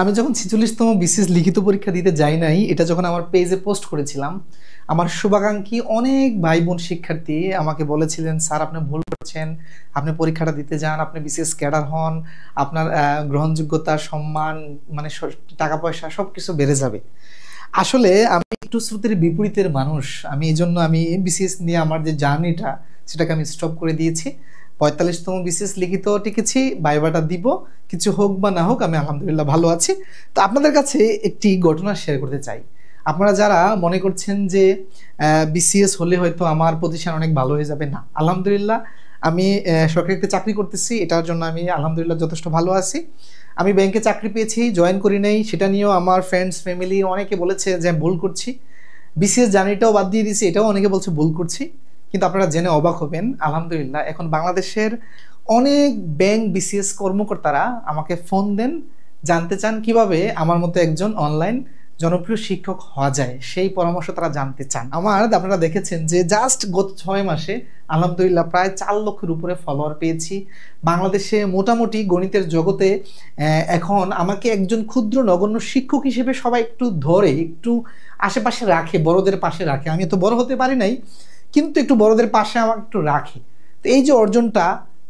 আমি যখন ৪৬তম বিসিএস লিখিত পরীক্ষা দিতে যাই নাই, এটা যখন আমার পেজে পোস্ট করেছিলাম, আমার শুভাকাঙ্ক্ষী অনেক ভাই বোন শিক্ষার্থী আমাকে বলেছিলেন, স্যার আপনি ভুল করছেন, আপনি পরীক্ষাটা দিতে যান, আপনি বিসিএস ক্যাডার হন, আপনার গ্রহণযোগ্যতা, সম্মান, মানে টাকা পয়সা সবকিছু বেড়ে যাবে। আসলে আমি একটু স্রোতের বিপরীতের মানুষ। আমি এই জন্য আমি বিসিএস নিয়ে আমার যে জার্নিটা সেটাকে আমি স্টপ করে দিয়েছি। ৪৫তম বিসিএস লিখিত টিকেছি, ভাইভাটা দিব, কিছু হোক বা না হোক আমি আলহামদুলিল্লাহ ভালো আছি। তো আপনাদের কাছে একটি ঘটনা শেয়ার করতে চাই। আপনারা যারা মনে করছেন যে বিসিএস হলে হয়তো আমার প্রতিষ্ঠান অনেক ভালো হয়ে যাবে, না, আলহামদুলিল্লাহ আমি সরকারিতে চাকরি করতেছি, এটার জন্য আমি আলহামদুলিল্লাহ যথেষ্ট ভালো আছি। আমি ব্যাংকে চাকরি পেয়েছি, জয়েন করি নাই, সেটা নিয়েও আমার ফ্রেন্ডস ফ্যামিলি অনেকে বলেছে যে ভুল করছি। বিসিএস জার্নিটাও বাদ দিয়ে দিয়েছি, এটাও অনেকে বলছে ভুল করছি। কিন্তু আপনারা জেনে অবাক হবেন, আলহামদুলিল্লাহ এখন বাংলাদেশের অনেক ব্যাংক বিসিএস কর্মকর্তারা আমাকে ফোন দেন, জানতে চান কিভাবে আমার মতো একজন অনলাইন জনপ্রিয় শিক্ষক হওয়া যায়, সেই পরামর্শ তারা জানতে চান। আপনারা দেখেছেন যে জাস্ট গত 6 মাসে আলহামদুলিল্লাহ প্রায় 4 লক্ষের উপরে ফলোয়ার পেয়েছি। বাংলাদেশে মোটামুটি গণিতের জগতে এখন আমাকে একজন ক্ষুদ্র নগণ্য শিক্ষক হিসেবে সবাই একটু ধরে, একটু আশেপাশে রাখে, বড়দের পাশে রাখে। আমি তো বড় হতে পারি নাই, কিন্তু একটু বড়দের পাশে আমাকে একটু রাখে। তো এই যে অর্জনটা,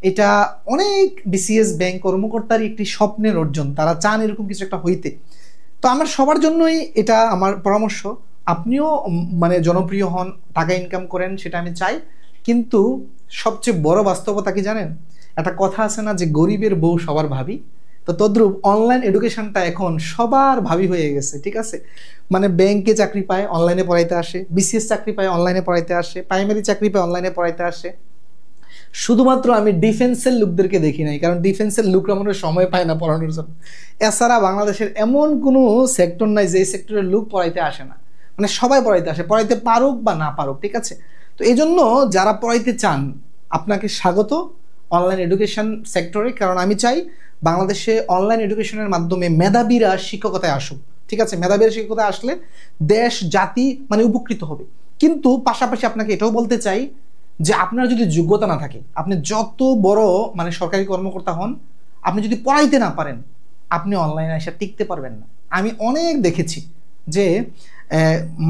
এটা অনেক বিসিএস ব্যাংক কর্মকর্তারই একটি স্বপ্নের অর্জন, তারা চান এরকম কিছু একটা হইতে। তো আমার সবার জন্যই এটা আমার পরামর্শ, আপনিও মানে জনপ্রিয় হন, টাকা ইনকাম করেন, সেটা আমি চাই। কিন্তু সবচেয়ে বড় বাস্তবতা কি জানেন? একটা কথা আছে না যে গরিবের বউ সবার ভাবি, তো তদ্রূপ অনলাইন এডুকেশনটা এখন সবার ভাবি হয়ে গেছে, ঠিক আছে? মানে ব্যাংকে চাকরি পায়, অনলাইনে পড়াইতে আসে, বিসিএস চাকরি পায়, অনলাইনে পড়াইতে আসে, প্রাইমারি চাকরি পায়, অনলাইনে পড়াইতে আসে। শুধুমাত্র আমি ডিফেন্সের লোকদেরকে দেখি নাই, কারণ ডিফেন্সের লোকরা মনে সময় পায় না পড়ানোর জন্য। এছাড়া বাংলাদেশের এমন কোনো সেক্টর নাই যে সেক্টরের লোক পড়াইতে আসে না, মানে সবাই পড়াইতে আসে, পড়াইতে পারুক বা না পারুক, ঠিক আছে? তো এই জন্য যারা পড়াইতে চান, আপনাকে স্বাগত অনলাইন এডুকেশন সেক্টরে। কারণ আমি চাই বাংলাদেশে অনলাইন এডুকেশনের মাধ্যমে মেধাবীরা শিক্ষকতায় আসুক, ঠিক আছে? মেধাবীরা শিক্ষকতায় আসলে দেশ জাতি মানে উপকৃত হবে। কিন্তু পাশাপাশি আপনাকে এটাও বলতে চাই যে আপনার যদি যোগ্যতা না থাকে, আপনি যত বড় মানে সরকারি কর্মকর্তা হন, আপনি যদি পড়াইতে না পারেন, আপনি অনলাইনে এসে টিকতে পারবেন না। আমি অনেক দেখেছি যে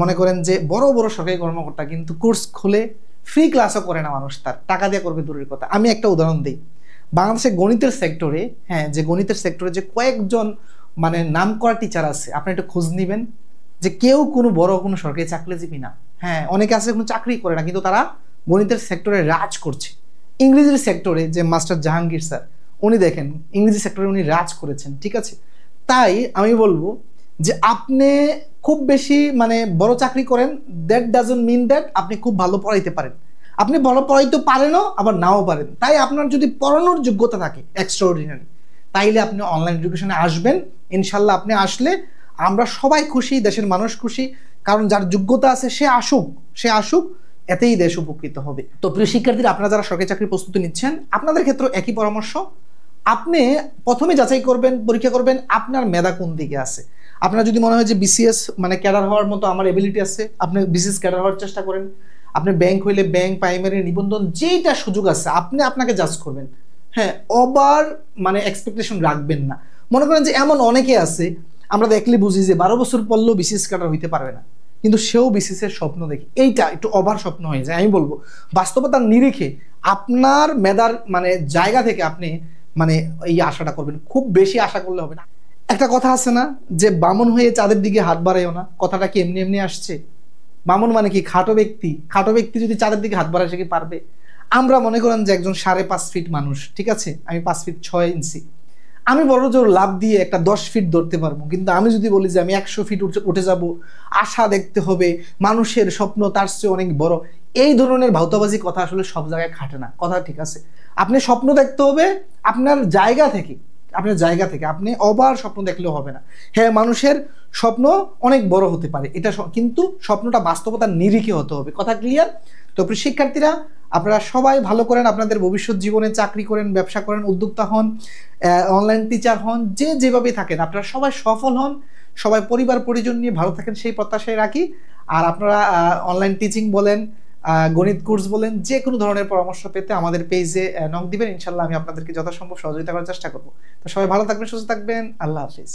মনে করেন যে বড় বড় সরকারি কর্মকর্তা কিন্তু কোর্স খুলে ফ্রি ক্লাসও করে না মানুষ, তার টাকা দিয়ে করবে দূরের কথা। আমি একটা উদাহরণ দিই, বাংলাদেশের গণিতের সেক্টরে, হ্যাঁ, যে গণিতের সেক্টরে যে কয়েকজন মানে নাম করা টিচার আছে, আপনি একটু খোঁজ নেবেন যে কেউ কোনো বড় কোনো সরকারি চাকরিজীবী না। হ্যাঁ, অনেকে আছে কোনো চাকরি করে না, কিন্তু তারা গণিতের সেক্টরে রাজ করছে। ইংরেজির সেক্টরে যে মাস্টার জাহাঙ্গীর স্যার, উনি দেখেন ইংরেজি সেক্টরে উনি রাজ করেছেন, ঠিক আছে? তাই আমি বলবো যে আপনি খুব বেশি মানে বড় চাকরি করেন, দ্যাট ডাজন্ট মিন দ্যাট আপনি খুব ভালো পড়াইতে পারেন। আপনি ভালো পড়াইতে পারেনও, আবার নাও পারেন। তাই আপনার যদি পড়ানোর যোগ্যতা থাকে এক্সট্রাঅর্ডিনারি, তাইলে আপনি অনলাইন এডুকেশনে আসবেন। ইনশাল্লাহ আপনি আসলে আমরা সবাই খুশি, দেশের মানুষ খুশি। কারণ যার যোগ্যতা আছে সে আসুক, সে আসুক, এতেই দেশ উপকৃত হবে। তো প্রিয় শিক্ষার্থীরা, আপনারা যারা সরকারি চাকরির প্রস্তুতি নিচ্ছেন, আপনাদের ক্ষেত্রে একই পরামর্শ। আপনি প্রথমে যাচাই করবেন, পরীক্ষা করবেন আপনার মেধা কোন দিকে আছে। আপনার যদি মনে হয় যে বিসিএস মানে ক্যাডার হওয়ার মতো আমার এবিলিটি আছে, আপনি বিসিএস ক্যাডার হওয়ার চেষ্টা করেন। আপনি ব্যাংক হইলে ব্যাংক, প্রাইমারি, নিবন্ধন, যেইটা সুযোগ আছে আপনি আপনাকে জাজ করবেন। হ্যাঁ, ওভার মানে এক্সপেকটেশন রাখবেন না। মনে করেন যে এমন অনেকে আছে, আমরা দেখলে বুঝি যে 12 বছর পড়লেও বিসিএস ক্যাডার হইতে পারবে না, কিন্তু সেও বিসিএস এর স্বপ্ন দেখে। এইটা একটু ওভার স্বপ্ন হয়ে যায়। আমি বলবো বাস্তবতার নিরিখে আপনার মেধার মানে জায়গা থেকে আপনি মানে এই আশাটা করবেন, খুব বেশি আশা করলে হবে না। একটা কথা আছে না যে বামন হয়ে চাঁদের দিকে হাত বাড়াইও না, কথাটা কি এমনি এমনি আসছে? বামন মানে কি? খাটো ব্যক্তি। খাটো ব্যক্তি যদি চাঁদের দিকে হাত বাড়ায় সে কি পারবে? আমরা মনে করেন যে একজন 5.5 ফিট মানুষ, ঠিক আছে? আমি 5 ফিট 6 ইঞ্চি, আমি বড় জোর লাভ দিয়ে একটা 10 ফিট ধরতে পারবো। কিন্তু আমি যদি বলি যে আমি 100 ফিট উঠে যাব, আশা দেখতে হবে, মানুষের স্বপ্ন তার চেয়ে অনেক বড়, এই ধরনের ভাউতাবাজি কথা আসলে সব জায়গায় খাটে না। কথা ঠিক আছে, আপনি স্বপ্ন দেখতে হবে আপনার জায়গা থেকে, আপনি ওভার স্বপ্ন দেখলেও হবে না। হ্যাঁ, মানুষের স্বপ্ন অনেক বড় হতে পারে, এটা কিন্তু স্বপ্নটা বাস্তবতার নিরিখে হতে হবে। কথা ক্লিয়ার? তো প্রিয় শিক্ষার্থীরা, আপনারা সবাই ভালো করেন, আপনাদের ভবিষ্যৎ জীবনে চাকরি করেন, ব্যবসা করেন, উদ্যোক্তা হন, অনলাইন টিচার হন, যে যেভাবেই থাকেন আপনারা সবাই সফল হন, সবাই পরিবার পরিজন নিয়ে ভালো থাকেন, সেই প্রত্যাশায় রাখি। আর আপনারা অনলাইন টিচিং বলেন, গণিত কোর্স বলেন, যে কোনো ধরনের পরামর্শ পেতে আমাদের পেজে নক দিবেন। ইনশাল্লাহ আমি আপনাদেরকে যথাসম্ভব সহযোগিতা করার চেষ্টা করবো। তো সবাই ভালো থাকবেন, সুস্থ থাকবেন, আল্লাহ হাফিজ।